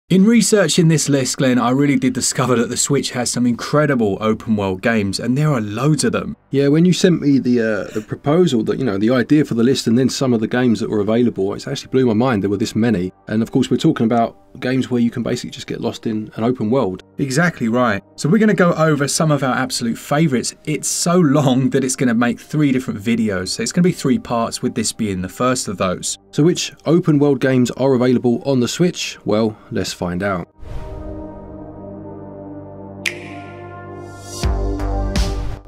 In researching this list, Glenn, I really did discover that the Switch has some incredible open world games, and there are loads of them. Yeah, when you sent me the proposal, that the idea for the list, and then some of the games that were available, it actually blew my mind there were this many. And of course, we're talking about games where you can basically just get lost in an open world. Exactly right. So we're going to go over some of our absolute favourites. It's so long that it's going to make 3 different videos. So it's going to be 3 parts, with this being the first of those. So which open world games are available on the Switch? Well, let's find out.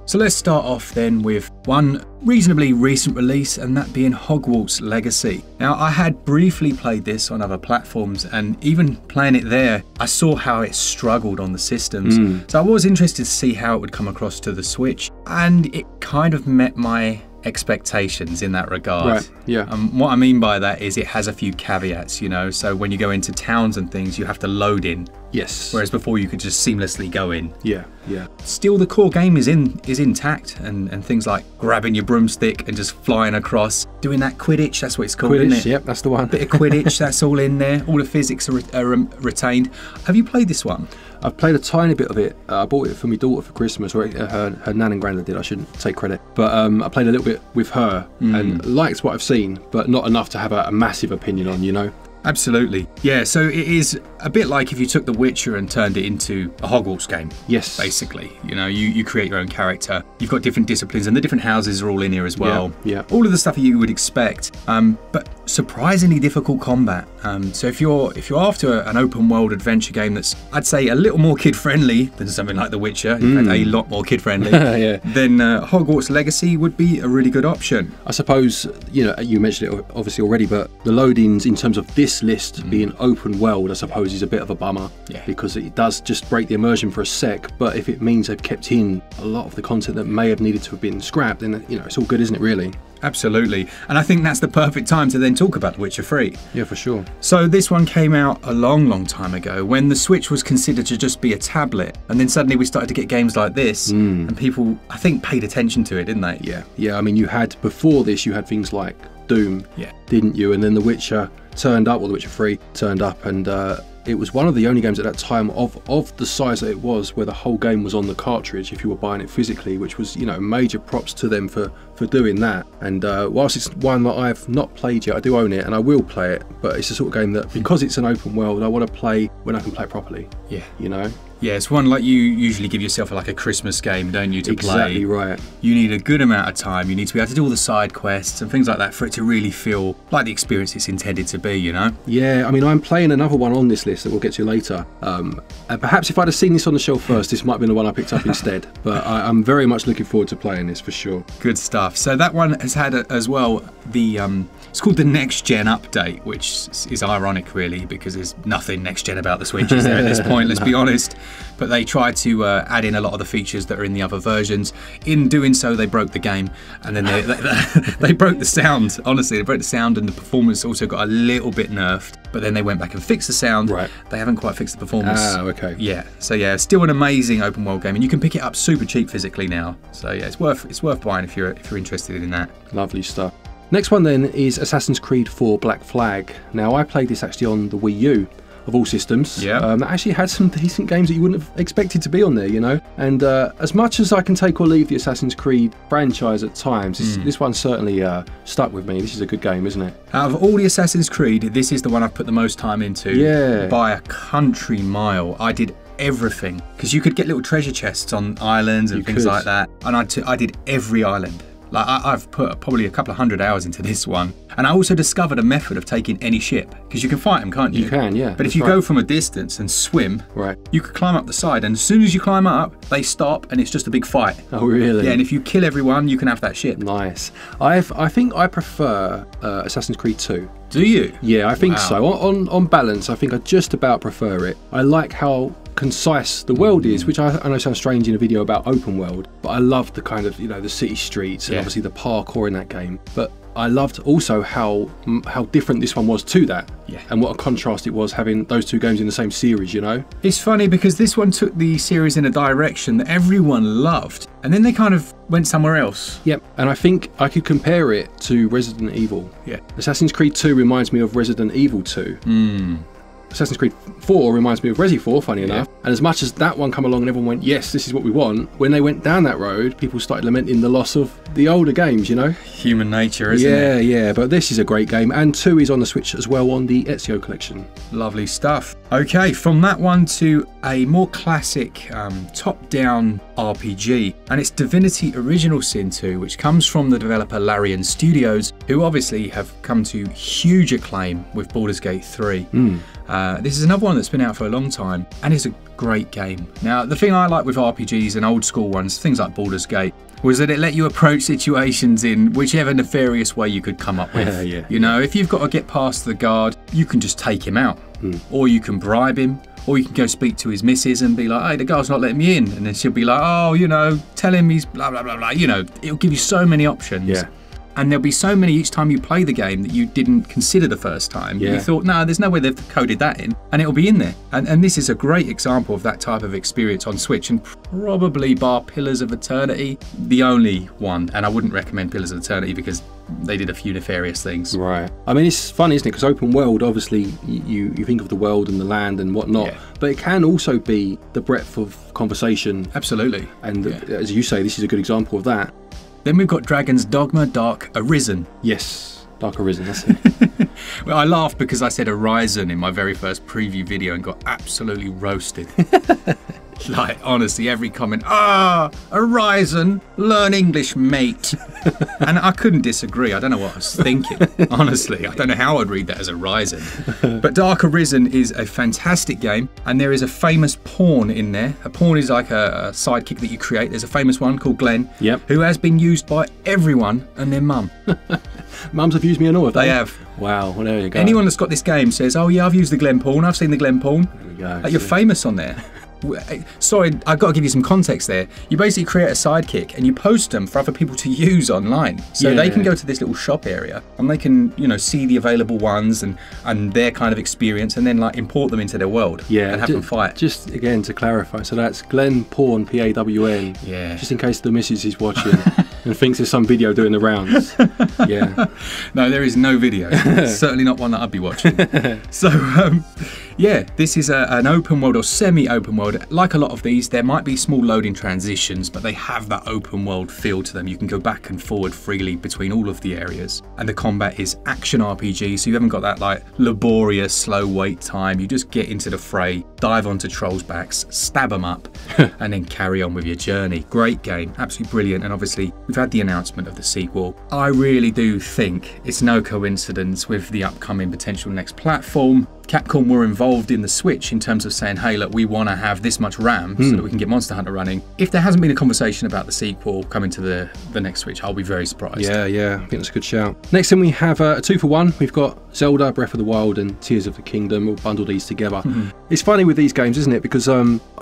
So let's start off then with one reasonably recent release, and that being Hogwarts Legacy. Now, I had briefly played this on other platforms, and even playing it there, I saw how it struggled on the systems. So I was interested to see how it would come across to the Switch, and it kind of met my expectations in that regard. Right, yeah. What I mean by that is it has a few caveats, so when you go into towns and things, you have to load in. Yes. Whereas before you could just seamlessly go in. Yeah, yeah. Still, the core game is intact, and things like grabbing your broomstick and just flying across, doing that Quidditch, that's what it's called, isn't it? Yep, that's the one. Bit of Quidditch, that's all in there. All the physics are retained. Have you played this one? I've played a tiny bit of it. I bought it for my daughter for Christmas, or her nan and granddad did, I shouldn't take credit. But I played a little bit with her and liked what I've seen, but not enough to have a massive opinion on, Absolutely. Yeah, so it is a bit like if you took The Witcher and turned it into a Hogwarts game. Yes. Basically. You create your own character. You've got different disciplines, and the different houses are all in here as well. Yeah. All of the stuff you would expect, but surprisingly difficult combat. So if you're after an open world adventure game that's, I'd say, a little more kid-friendly than something like The Witcher, in fact, a lot more kid-friendly, yeah. then Hogwarts Legacy would be a really good option. I suppose, you mentioned it obviously already, but the loadings in terms of this list being open world, I suppose, is a bit of a bummer. Yeah. Because it does just break the immersion for a sec, but if it means they've kept in a lot of the content that may have needed to have been scrapped, then it's all good, isn't it, really? Absolutely. And I think that's the perfect time to then talk about The Witcher 3. Yeah, for sure. So this one came out a long time ago, when the Switch was considered to just be a tablet. And then suddenly we started to get games like this, and people, I think, paid attention to it, didn't they? Yeah. I mean, before this, you had things like Doom, didn't you? And then The Witcher turned up, or The Witcher 3 turned up, and it was one of the only games at that time of the size that it was where the whole game was on the cartridge if you were buying it physically, which was, major props to them for doing that. And whilst it's one that I've not played yet, I do own it and I will play it, but it's the sort of game that, because it's an open world, I want to play when I can play it properly. Yeah. Yeah, it's one like you usually give yourself like a Christmas game, don't you, to play? Exactly right. You need a good amount of time. You need to be able to do all the side quests and things like that for it to really feel like the experience it's intended to be, Yeah, I mean, I'm playing another one on this list that we'll get to later. And perhaps if I'd have seen this on the shelf first, this might have been the one I picked up instead. But I'm very much looking forward to playing this for sure. Good stuff. So that one has had as well the it's called the Next Gen update, which is ironic really, because there's nothing next gen about the Switch, is there, at this point, let's be honest. But they tried to add in a lot of the features that are in the other versions. In doing so, they broke the game, and then they broke the sound. Honestly, they broke the sound, and the performance also got a little bit nerfed. But then they went back and fixed the sound. Right. They haven't quite fixed the performance. Ah, okay. Yeah. So yeah, still an amazing open world game, and you can pick it up super cheap physically now. So yeah, it's worth buying if you're interested in that. Lovely stuff. Next one then is Assassin's Creed 4 Black Flag. Now, I played this actually on the Wii U, of all systems. Yeah. That actually had some decent games that you wouldn't have expected to be on there, And as much as I can take or leave the Assassin's Creed franchise at times, this one certainly stuck with me. This is a good game, isn't it? Out of all the Assassin's Creed, this is the one I've put the most time into. Yeah. By a country mile. I did everything, because you could get little treasure chests on islands and things like that. And I did every island. Like, I've put probably a couple of 100 hours into this one. And I also discovered a method of taking any ship, because you can fight them, can't you? You can, yeah. But if you go from a distance and swim, right, you could climb up the side, and as soon as you climb up, they stop, and it's just a big fight. Oh, really? Yeah, and if you kill everyone, you can have that ship. Nice. I think I prefer Assassin's Creed 2. Do you? Yeah, I think so. On balance, I think I just about prefer it. I like how concise the world is, which I know sounds strange in a video about open world, but I love the kind of, the city streets and obviously the parkour in that game. But I loved also how different this one was to that. Yeah. And what a contrast it was having those two games in the same series, It's funny because this one took the series in a direction that everyone loved, and then they kind of went somewhere else. Yep, and I think I could compare it to Resident Evil. Yeah. Assassin's Creed 2 reminds me of Resident Evil 2. Assassin's Creed 4 reminds me of Resi 4, funny enough. And as much as that one come along and everyone went, yes, this is what we want, when they went down that road, people started lamenting the loss of the older games, you know? Human nature, isn't it? Yeah, but this is a great game. And 2 is on the Switch as well on the Ezio collection. Lovely stuff. Okay, from that one to a more classic top-down RPG, and it's Divinity Original Sin 2, which comes from the developer Larian Studios, who obviously have come to huge acclaim with Baldur's Gate 3. This is another one that's been out for a long time, and it's a great game. Now, the thing I like with RPGs and old school ones, things like Baldur's Gate, was that it let you approach situations in whichever nefarious way you could come up with. You know, if you've got to get past the guard, you can just take him out, or you can bribe him, or you can go speak to his missus and be like, hey, the guard's not letting me in. And then she'll be like, oh, you know, tell him he's blah, blah, blah, blah. You know, it'll give you so many options. And there'll be so many each time you play the game that you didn't consider the first time. You thought, no, there's no way they've coded that in. And it'll be in there. And this is a great example of that type of experience on Switch. And probably bar Pillars of Eternity, the only one. And I wouldn't recommend Pillars of Eternity because they did a few nefarious things. Right. I mean, it's fun, isn't it? Because open world, obviously, you think of the world and the land and whatnot. But it can also be the breadth of conversation. Absolutely. And as you say, this is a good example of that. Then we've got Dragon's Dogma Dark Arisen. Yes, Dark Arisen, that's it. Well, I laughed because I said Horizon in my very first preview video and got absolutely roasted. Like, honestly, every comment, Horizon, learn English, mate. And I couldn't disagree. I don't know what I was thinking, honestly. I don't know how I'd read that as Horizon. But Dark Arisen is a fantastic game, and there is a famous pawn in there. A pawn is like a sidekick that you create. There's a famous one called Glen, who has been used by everyone and their mum. Mums have used me and all, have they? They have. Wow, well, there you go. Anyone that's got this game says, oh yeah, I've used the Glen pawn, I've seen the Glen pawn. There you go. Like, you're famous on there. Sorry, I've got to give you some context there. You basically create a sidekick and you post them for other people to use online. So they can go to this little shop area and they can, you know, see the available ones and their kind of experience and then like import them into their world and have them fight. Just again to clarify, so that's Glen Pawn, P-A-W-N. Yeah. Just in case the missus is watching and thinks there's some video doing the rounds. No, there is no video. Certainly not one that I'd be watching. So, yeah, this is an open world or semi-open world. Like a lot of these, there might be small loading transitions, but they have that open world feel to them. You can go back and forward freely between all of the areas. And the combat is action RPG, so you haven't got that like laborious slow wait time. You just get into the fray, dive onto trolls' backs, stab them up, and then carry on with your journey. Great game, absolutely brilliant. And obviously, we've had the announcement of the sequel. I really do think it's no coincidence with the upcoming potential next platform. Capcom were involved in the Switch in terms of saying, hey, look, we want to have this much RAM so that we can get Monster Hunter running. If there hasn't been a conversation about the sequel coming to the next Switch, I'll be very surprised. Yeah, I think that's a good shout. Next thing we have a 2-for-1. We've got Zelda, Breath of the Wild and Tears of the Kingdom. We'll bundle these together. It's funny with these games, isn't it? Because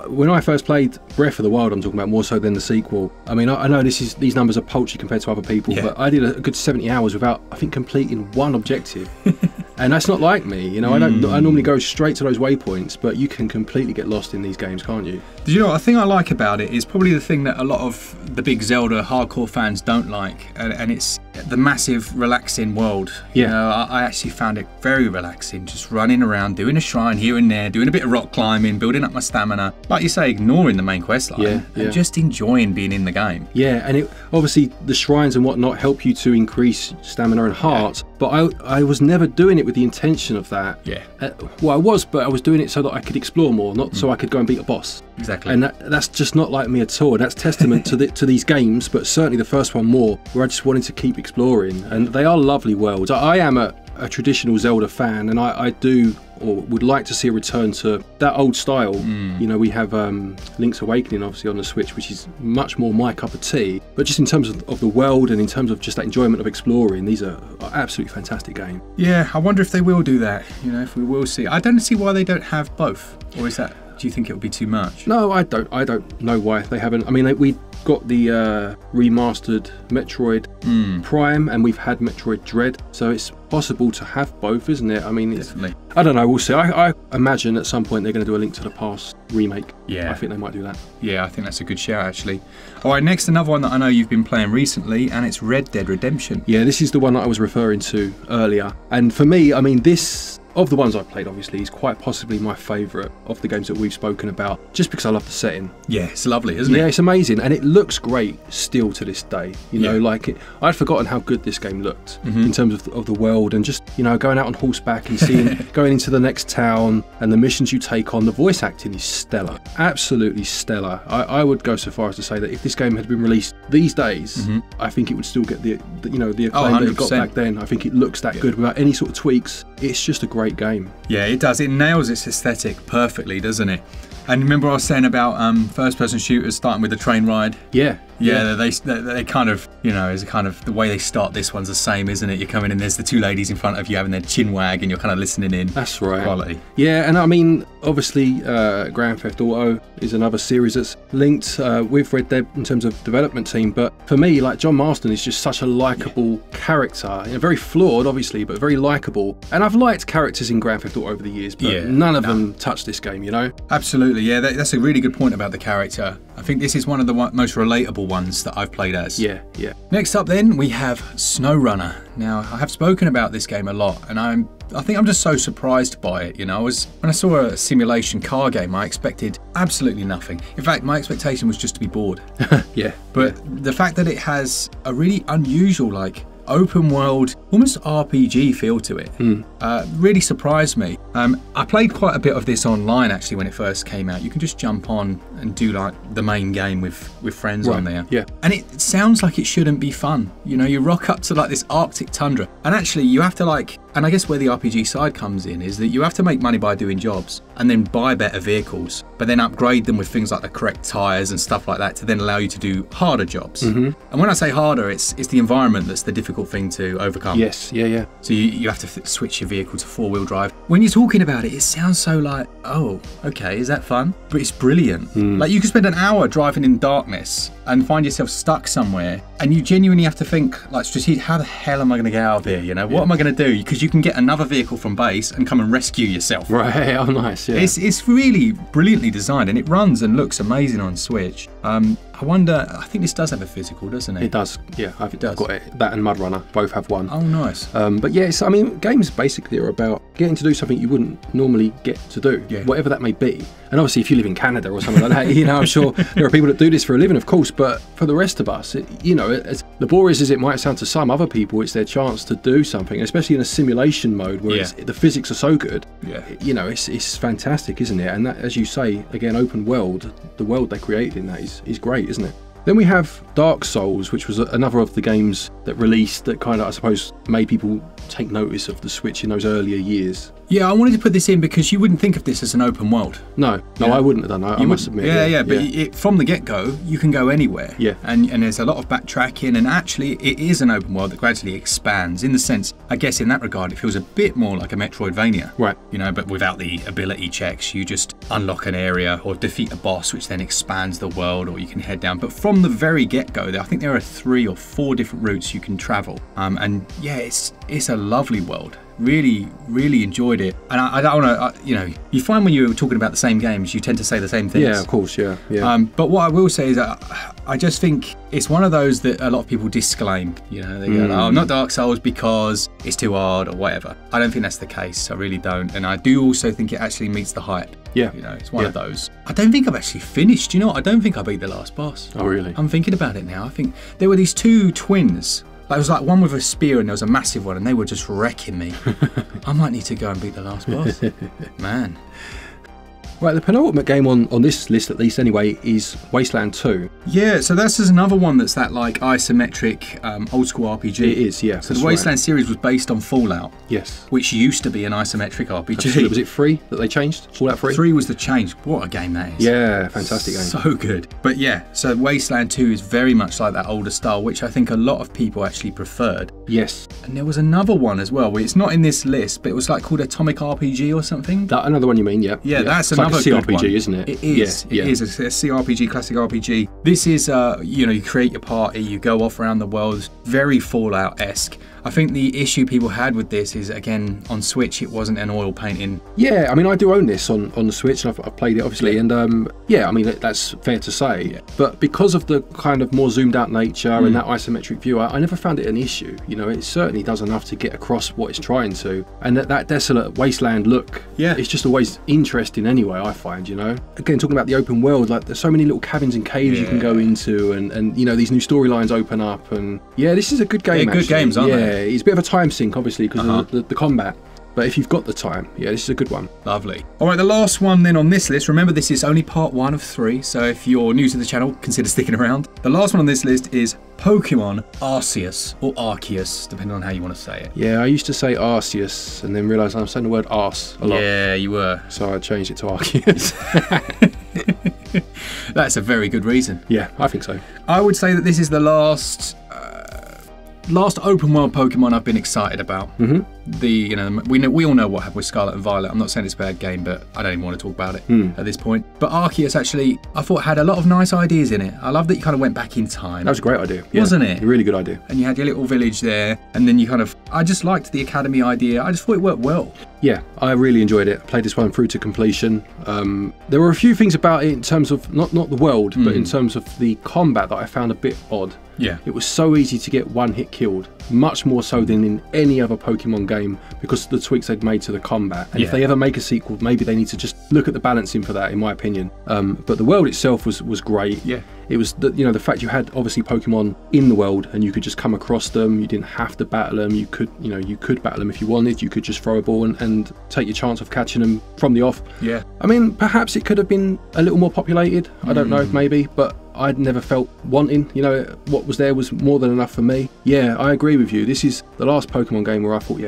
when I first played Breath of the Wild, I'm talking about more so than the sequel. I mean, I know these numbers are paltry compared to other people, but I did a good 70 hours without, I think, completing one objective. And that's not like me, you know. I normally go straight to those waypoints, but you can completely get lost in these games, can't you? Did you know what the thing I like about it is probably the thing that a lot of the big Zelda hardcore fans don't like, and it's the massive relaxing world. You know, I actually found it very relaxing, just running around, doing a shrine here and there, doing a bit of rock climbing, building up my stamina. Like you say, ignoring the main quest line and just enjoying being in the game. Yeah, and obviously the shrines and whatnot help you to increase stamina and heart, but I was never doing it with the intention of that. Well, I was, but I was doing it so that I could explore more, not so I could go and beat a boss. Exactly. And that's just not like me at all. That's testament to these games, but certainly the first one more, where I just wanted to keep exploring. And they are lovely worlds. I am a traditional Zelda fan, and I do or would like to see a return to that old style. You know, we have Link's Awakening obviously on the Switch, which is much more my cup of tea, but just in terms of the world and in terms of just that enjoyment of exploring, these are absolutely fantastic games. Yeah, I wonder if they will do that, you know, if we will see. I don't see why they don't have both, or is that, do you think it would be too much? No, I don't know why they haven't. I mean, we got the remastered Metroid Prime, and we've had Metroid Dread, so it's possible to have both, isn't it? I mean, definitely. I don't know, we'll see. I imagine at some point they're going to do a Link to the Past remake. Yeah. I think they might do that. Yeah, I think that's a good shout, actually. All right, next, another one that I know you've been playing recently, and it's Red Dead Redemption. Yeah, this is the one that I was referring to earlier. And for me, I mean, this of the ones I've played, obviously, he's quite possibly my favourite of the games that we've spoken about, just because I love the setting. Yeah, it's lovely, isn't it? Yeah, it's amazing, and it looks great still to this day. You know, like I'd forgotten how good this game looked in terms of the world, and just, you know, going out on horseback and seeing, going into the next town and the missions you take on. The voice acting is stellar, absolutely stellar. I would go so far as to say that if this game had been released these days, I think it would still get the acclaim that it got back then. I think it looks that good without any sort of tweaks. It's just a great game. Yeah, it does. It nails its aesthetic perfectly, doesn't it? And remember I was saying about first-person shooters starting with the train ride? Yeah. They kind of, you know, is kind of the way they start. This one's the same, isn't it? You're coming in, there's the two ladies in front of you having their chin wag, and you're kind of listening in. That's right. Quality. Yeah, and I mean, obviously, Grand Theft Auto is another series that's linked with Red Dead in terms of development team. But for me, like, John Marston is just such a likeable character. You know, very flawed, obviously, but very likeable. And I've liked characters in Grand Theft Auto over the years, but none of them touch this game, you know? Absolutely, yeah. That's a really good point about the character. I think this is one of the most relatable ones that I've played as. Yeah. Next up then, we have SnowRunner. Now, I have spoken about this game a lot, and I think I'm just so surprised by it, you know. When I saw a simulation car game, I expected absolutely nothing. In fact, my expectation was just to be bored. Yeah. But the fact that it has a really unusual, like, open world, almost RPG feel to it, really surprised me. I played quite a bit of this online actually when it first came out. You can just jump on and do like the main game with friends on there. Yeah. And it sounds like it shouldn't be fun. You know, you rock up to like this Arctic tundra, and actually you have to like, and I guess where the RPG side comes in is that you have to make money by doing jobs and then buy better vehicles, but then upgrade them with things like the correct tyres and stuff like that to then allow you to do harder jobs. And when I say harder, it's the environment that's the difficult thing to overcome. Yes, yeah. So you have to switch your vehicle to four-wheel drive. When you're talking about it, it sounds so like, oh, okay, is that fun? But it's brilliant. Like, you could spend an hour driving in darkness and find yourself stuck somewhere, and you genuinely have to think, like, strategic, how the hell am I going to get out of here? You know, what am I going to do? Because you can get another vehicle from base and come and rescue yourself. Right, oh nice, yeah. It's really brilliantly designed, and it runs and looks amazing on Switch. I wonder, I think this does have a physical, doesn't it? It does, yeah. I've got it. That and Mud Runner both have one. Oh, nice. But yeah, I mean, games basically are about getting to do something you wouldn't normally get to do, whatever that may be. And obviously, if you live in Canada or something like that, you know, I'm sure there are people that do this for a living, of course. But for the rest of us, you know, as laborious as it might sound to some other people, it's their chance to do something, especially in a simulation mode where the physics are so good. Yeah. You know, it's fantastic, isn't it? And that, as you say, again, open world, the world they created in that is great, isn't it? Then we have Dark Souls, which was another of the games that released that kind of, I suppose, made people take notice of the Switch in those earlier years. Yeah, I wanted to put this in because you wouldn't think of this as an open world. No, I wouldn't have done. I must admit. But from the get-go, you can go anywhere. Yeah. And there's a lot of backtracking, and actually it is an open world that gradually expands. In the sense, I guess in that regard, it feels a bit more like a Metroidvania. Right. You know, but without the ability checks, you just unlock an area or defeat a boss, which then expands the world, or you can head down. But from the very get-go, I think there are 3 or 4 different routes you can travel. And yeah, it's a lovely world. Really enjoyed it. And I don't want to, you know, you find when you're talking about the same games, you tend to say the same things. Yeah, of course, yeah. But what I will say is that I just think it's one of those that a lot of people disclaim. You know, they go, oh, not Dark Souls because it's too hard or whatever. I don't think that's the case. I really don't. And I do also think it actually meets the hype. Yeah. You know, it's one of those. I don't think I've actually finished. You know what? I don't think I beat the last boss. Oh, really? I'm thinking about it now. I think there were these 2 twins. There was like one with a spear and there was a massive one, and they were just wrecking me. I might need to go and beat the last boss. Man. Right, the penultimate game on this list, at least anyway, is Wasteland 2. Yeah, so this is another one that's that like isometric old school RPG. It is, yeah. So the Wasteland series was based on Fallout. Yes. Which used to be an isometric RPG. Absolutely. Was it 3 that they changed? Fallout 3? 3 was the change. What a game that is. Yeah, fantastic game. So good. But yeah, so Wasteland 2 is very much like that older style, which I think a lot of people actually preferred. Yes. And there was another one as well, where it's not in this list, but it was like called Atomic RPG or something. That another one you mean, yeah. Yeah, that's it's another another like a good CRPG, one. isn't it? It is. Yeah, It is a CRPG, classic RPG. This is, you know, you create your party, you go off around the world, very Fallout-esque. I think the issue people had with this is, again, on Switch, it wasn't an oil painting. Yeah, I mean, I do own this on the Switch, and I've played it, obviously, and yeah, I mean, that's fair to say. Yeah. But because of the kind of more zoomed out nature and that isometric view, I never found it an issue. You know, it certainly does enough to get across what it's trying to. And that desolate wasteland look, Yeah. it's just always interesting anyway, I find, you know. Again, talking about the open world, like, there's so many little cabins and caves you can go into, and you know, these new storylines open up, and yeah, this is a good game, They're good games, aren't they? Yeah, it's a bit of a time sink, obviously, because of the combat. But if you've got the time, yeah, this is a good one. Lovely. All right, the last one then on this list. Remember, this is only part 1 of 3, so if you're new to the channel, consider sticking around. The last one on this list is Pokemon Arceus, or Arceus, depending on how you want to say it. Yeah, I used to say Arceus, and then realised I'm saying the word arse a lot. Yeah, you were. So I changed it to Arceus. That's a very good reason. Yeah, I think so. I would say that this is the last open world Pokemon I've been excited about. You know, we all know what happened with Scarlet and Violet. I'm not saying it's a bad game, but I don't even want to talk about it at this point. But Arceus actually, I thought, had a lot of nice ideas in it. I love that you kind of went back in time. That was a great idea, yeah. Wasn't it? A really good idea. And you had your little village there, and then you kind of, I just liked the Academy idea. I just thought it worked well. Yeah, I really enjoyed it. I played this one through to completion. There were a few things about it in terms of, not the world, but in terms of the combat that I found a bit odd. Yeah. It was so easy to get one hit killed, much more so than in any other Pokemon game, because of the tweaks they've made to the combat. And if they ever make a sequel, maybe they need to just look at the balancing for that, in my opinion. But the world itself was great. Yeah. It was the fact you had obviously Pokemon in the world and you could just come across them. You didn't have to battle them. You could battle them if you wanted. You could just throw a ball and take your chance of catching them from the off. Yeah. I mean, perhaps it could have been a little more populated. I don't know, maybe, but I'd never felt wanting. You know, what was there was more than enough for me. Yeah, I agree with you. This is the last Pokemon game where I thought,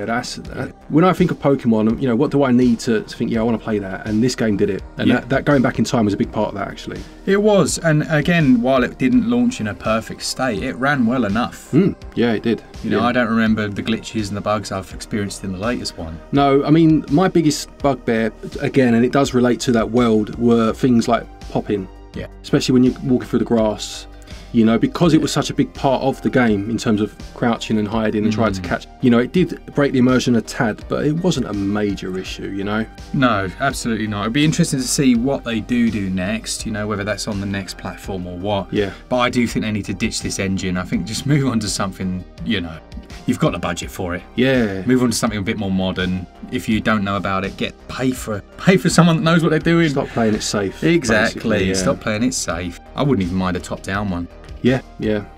when I think of Pokemon, you know, what do I need to think, yeah, I want to play that? And this game did it. And that going back in time was a big part of that, actually. It was. And again, while it didn't launch in a perfect state, it ran well enough. Yeah, it did. You know, I don't remember the glitches and the bugs I've experienced in the latest one. No, I mean, my biggest bugbear, again, and it does relate to that world, were things like popping. Yeah. Especially when you're walking through the grass, you know, because it was such a big part of the game in terms of crouching and hiding and trying to catch. You know, it did break the immersion a tad, but it wasn't a major issue, you know? No, absolutely not. It'd be interesting to see what they do next, you know, whether that's on the next platform or what. Yeah. But I do think they need to ditch this engine. I think just move on to something, you know, you've got the budget for it. Yeah. Move on to something a bit more modern. If you don't know about it, pay for someone that knows what they're doing. Stop playing it safe. Exactly. Yeah. Stop playing it safe. I wouldn't even mind a top-down one. Yeah.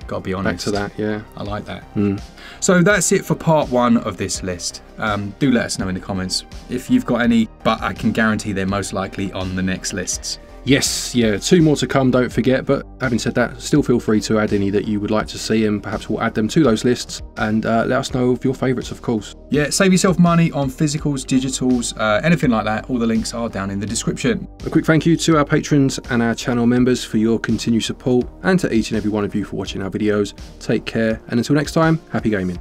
Gotta be honest. Back to that, yeah. I like that. So that's it for part 1 of this list. Do let us know in the comments if you've got any, but I can guarantee they're most likely on the next lists. Yes, yeah, 2 more to come, don't forget. But having said that, still feel free to add any that you would like to see, and perhaps we'll add them to those lists, and let us know of your favourites, of course. Yeah, save yourself money on physicals, digitals, anything like that. All the links are down in the description. A quick thank you to our patrons and our channel members for your continued support, and to each and every one of you for watching our videos. Take care, and until next time, happy gaming.